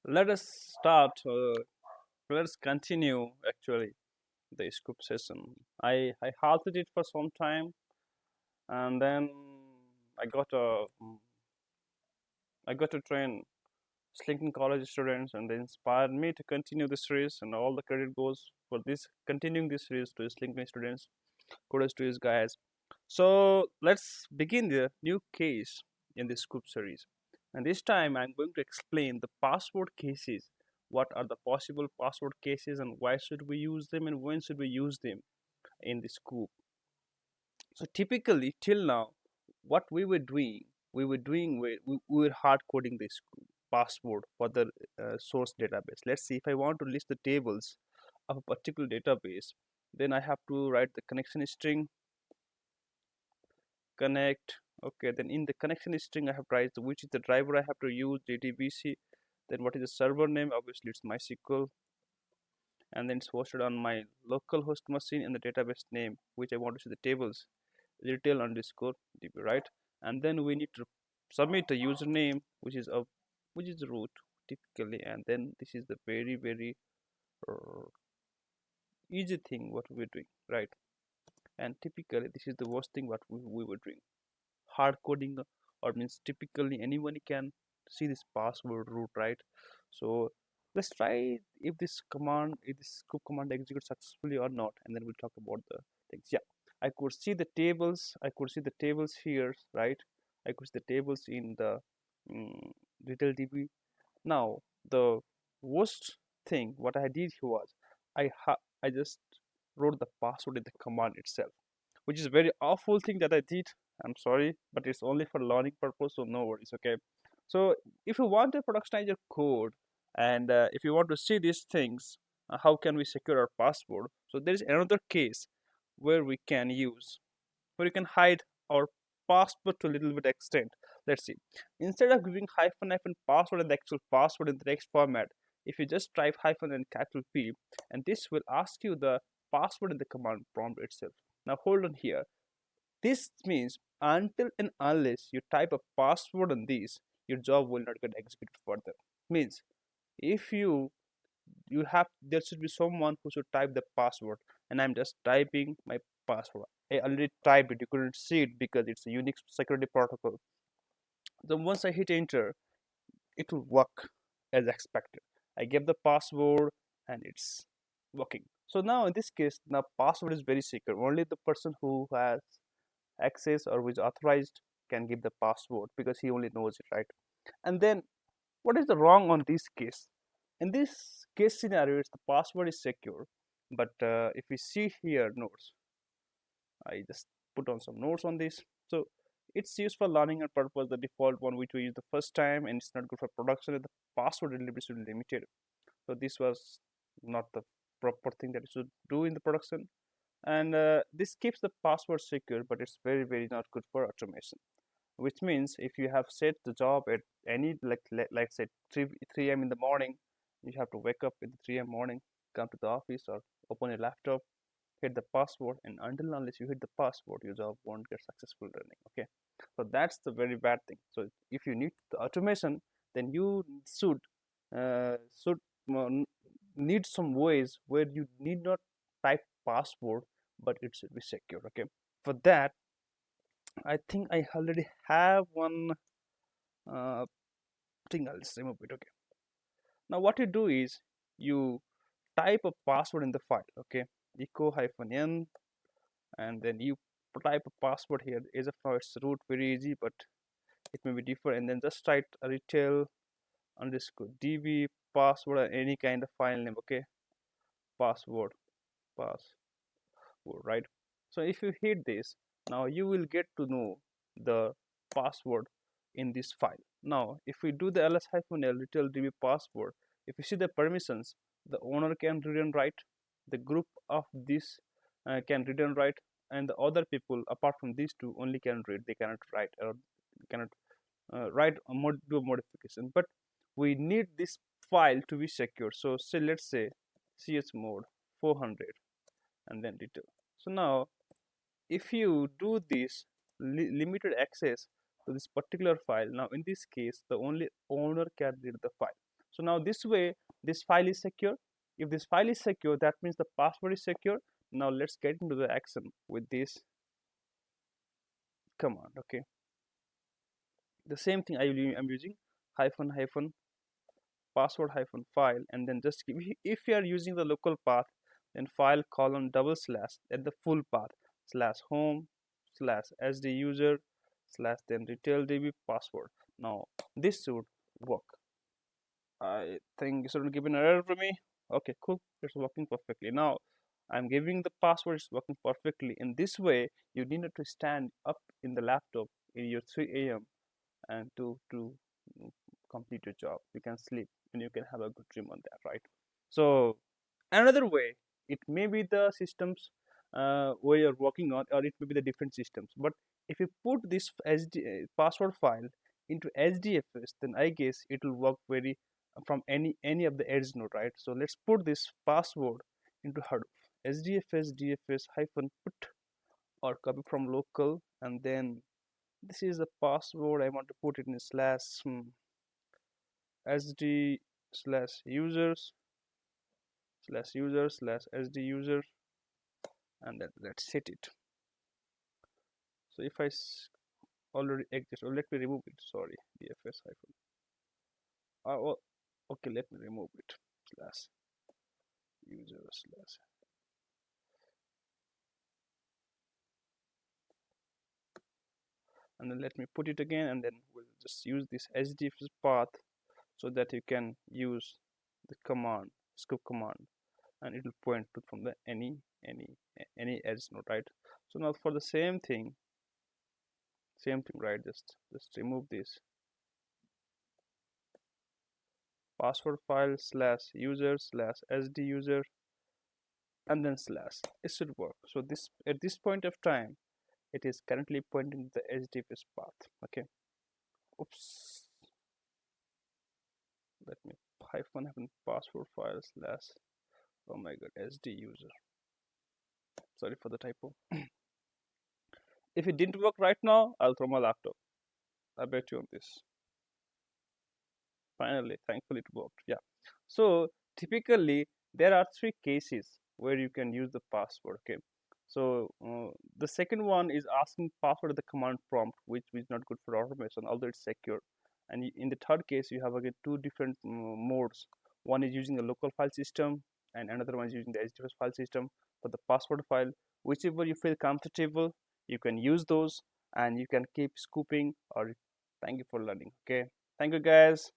Let us start. Let us continue actually the Sqoop session. I halted it for some time, and then I got a I got to train Slinking College students, and they inspired me to continue the series. And all the credit goes for this continuing this series to Slinking students. Kudos to you guys. So let's begin the new case in the Sqoop series. And this time I'm going to explain the password cases. What are the possible password cases and why should we use them and when should we use them in the Sqoop? So typically till now, what we were hard coding this password for the source database. Let's see, if I want to list the tables of a particular database, then I have to write the connection string connect. Okay, then in the connection string I have to write which is the driver I have to use, JDBC. Then what is the server name? Obviously it's MySQL, and then it's hosted on my local host machine, and the database name which I want to see the tables, retail underscore db, right? And then we need to submit a username which is root typically, and then this is the very uh, easy thing what we're doing, right? And typically this is the worst thing what we were doing, hard coding, or means typically anyone can see this password root, right? So let's try if this scoop command executes successfully or not, and then we'll talk about the things. Yeah, I could see the tables here, right? I could see the tables in the um, retail db. Now the worst thing what I did here was I just wrote the password in the command itself, which is a very awful thing that I did. I'm sorry, but it's only for learning purpose, so no worries, okay? So if you want to productionize your code, and if you want to see these things, how can we secure our password? So there is another case where we can use, where you can hide our password to a little bit extent. Let's see. Instead of giving hyphen password and the actual password in the text format, if you just type hyphen and capital P, and this will ask you the password in the command prompt itself. Now hold on here. This means until and unless you type a password on this, your job will not get executed further. Means if you have, there should be someone who should type the password, and I'm just typing my password. I already typed it, you couldn't see it because it's a Unix security protocol. Then once I hit enter, it will work as expected. I gave the password and it's working. So now in this case, now password is very secure. Only the person who has access or who is authorized can give the password because he only knows it, right? And then what is the wrong on this case? In this case scenario, it's the password is secure, but if we see here notes, I just put on some notes on this. So it's used for learning and purpose, the default one which we use the first time, and it's not good for production, and the password delivery should be limited. So this was not the proper thing that you should do in the production. And this keeps the password secure, but it's very not good for automation. Which means if you have set the job at any, like say 3 a.m. in the morning, you have to wake up in the 3 a.m. morning, come to the office or open your laptop, hit the password, and until unless you hit the password, your job won't get successful running. Okay, so that's the very bad thing. So if you need the automation, then you should need some ways where you need not type password, but it should be secure. Okay, for that I think I already have one uh, thing. I'll just remove it. Okay, now what you do is you type a password in the file. Okay, echo hyphen n, and then you type a password here. As of now it's root, very easy, but it may be different. And then just write a retail underscore db password or any kind of file name. Okay, password right? So if you hit this, now you will get to know the password in this file. Now if we do the ls-l retail db password, if you see the permissions, the owner can read and write, the group of this can read and write, and the other people apart from these two only can read, they cannot write, or cannot write or do a modification. But we need this file to be secure, so say let's say chmod 400 and then detail. So now if you do this limited access to this particular file, now in this case the only owner can read the file. So now this way, this file is secure. If this file is secure, that means the password is secure. Now let's get into the action with this command. Okay, the same thing I'm using hyphen hyphen password hyphen file, and then just give, if you are using the local path, then file colon double slash at the full path slash home slash sd user slash then retail db password. Now this should work. I think it shouldn't give an error for me. Okay, cool, it's working perfectly. Now I'm giving the password, it's working perfectly. In this way, you need not to stand up in the laptop in your 3 a.m. and to complete your job. You can sleep and you can have a good dream on that, right? So another way, it may be the systems where you're working on, or it may be the different systems. But if you put this password file into HDFS, then I guess it will work very from any of the edge node, right? So let's put this password into Hadoop. HDFS DFS hyphen put or copy from local, and then this is the password I want to put it in slash sd slash users slash sd user, and then let's set it. So if I already exist, or let me remove it, sorry, dfs hyphen oh, okay, let me remove it slash user slash, and then let me put it again, and then we'll just use this HDFS path so that you can use the command Sqoop command, and it will point to from the any edge node, right? So now for the same thing, right? Just remove this password file slash user slash sd user, and then slash. It should work. So this, at this point of time, it is currently pointing to the HDFS path. Okay. Oops. Let me hyphen password file slash, oh my god, sd user. Sorry for the typo. If it didn't work right now, I'll throw my laptop. I bet you on this. Finally, thankfully it worked. Yeah. So typically there are three cases where you can use the password. Okay. So the second one is asking password at the command prompt, which is not good for automation, although it's secure. And in the third case, you have again two different modes. One is using the local file system, and another one is using the HDFS file system for the password file. Whichever you feel comfortable, you can use those, and you can keep scooping. Or thank you for learning. Okay. Thank you, guys.